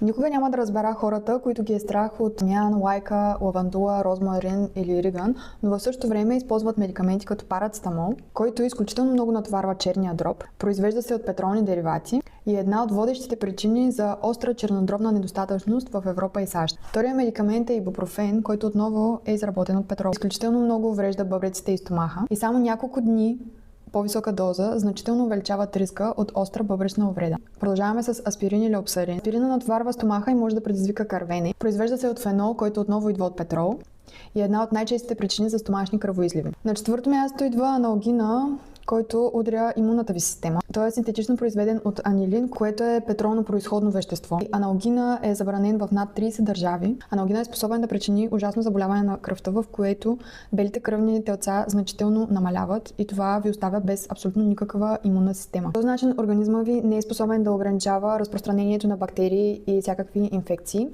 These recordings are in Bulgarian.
Никога няма да разбера хората, които ги е страх от тимян, лайка, лавандула, розмарин или риган, но в същото време използват медикаменти като парацетамол, който изключително много натоварва черния дроб, произвежда се от петролни деривати и е една от водещите причини за остра чернодробна недостатъчност в Европа и САЩ. Втория медикамент е ибупрофен, който отново е изработен от петрол. Изключително много уврежда бъбреците и стомаха и само няколко дни по-висока доза значително увеличават риска от остра бъбречна увреда. Продължаваме с аспирин или опсарин. Аспирина натоварва стомаха и може да предизвика кървене. Произвежда се от фенол, който отново идва от петрол и е една от най-честите причини за стомашни кръвоизливи. На четвърто място идва аналгина, който удря имунната ви система. Той е синтетично произведен от анилин, което е петролно произходно вещество. Аналгина е забранен в над 30 държави. Аналгина е способен да причини ужасно заболяване на кръвта, в което белите кръвни телца значително намаляват и това ви оставя без абсолютно никаква имунна система. По този начин организма ви не е способен да ограничава разпространението на бактерии и всякакви инфекции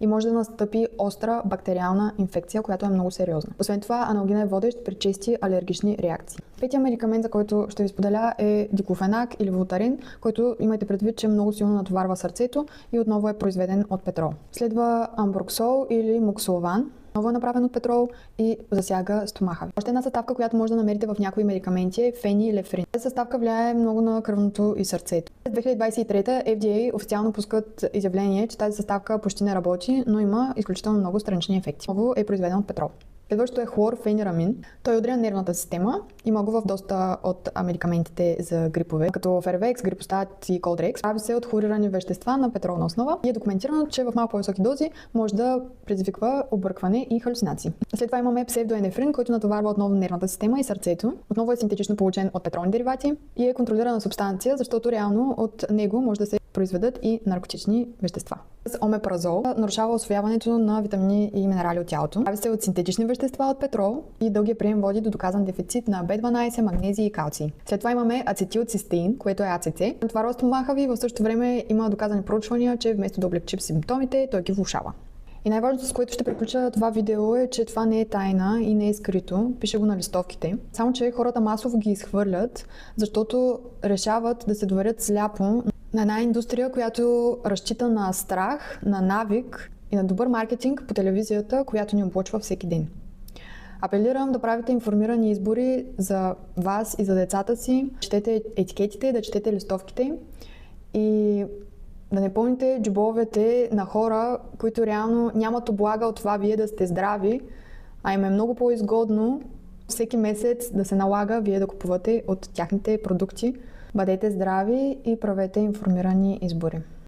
и може да настъпи остра бактериална инфекция, която е много сериозна. Освен това, аналгина е водещ при чести алергични реакции. Петия медикамент, за който ще ви споделя, е диклофенак или волтарен, който имайте предвид, че много силно натоварва сърцето и отново е произведен от петрол. Следва амброксол или муксолван. Ново е направен от петрол и засяга стомаха ви. Още една съставка, която може да намерите в някои медикаменти е фенилефрин. Тази съставка влияе много на кръвното и сърцето. През 2023 FDA официално пускат изявление, че тази съставка почти не работи, но има изключително много странични ефекти. Ново е произведен от петрол. Следващото е хлорфенирамин. Той удря нервната система. Има го в доста от медикаментите за грипове, като Фервекс, Грипостат и Колдрекс. Прави се от хлорирани вещества на петролна основа и е документирано, че в малко по-високи дози може да предизвиква объркване и халюцинации. След това имаме псевдоенефрин, който натоварва отново нервната система и сърцето. Отново е синтетично получен от петролни деривати и е контролирана субстанция, защото реално от него може да се произведат и наркотични вещества. С омепразол нарушава усвояването на витамини и минерали от тялото. Прави се от синтетични вещества от петрол и дългия прием води до доказан дефицит на B12, магнезий и калций. След това имаме ацетилцистеин, което е АЦЦ. Натоварва стомаха ви, в същото време има доказани проучвания, че вместо да облегчи симптомите, той ги влошава. И най-важното, с което ще приключа това видео, е, че това не е тайна и не е скрито. Пише го на листовките. Само че хората масово ги изхвърлят, защото решават да се доверят сляпо на една индустрия, която разчита на страх, на навик и на добър маркетинг по телевизията, която ни облъчва всеки ден. Апелирам да правите информирани избори за вас и за децата си. Четете етикетите, да четете листовките и да не пълните джобовете на хора, които реално нямат облага от това вие да сте здрави, а им е много по-изгодно всеки месец да се налага вие да купувате от тяхните продукти. Бъдете здрави и правете информирани избори.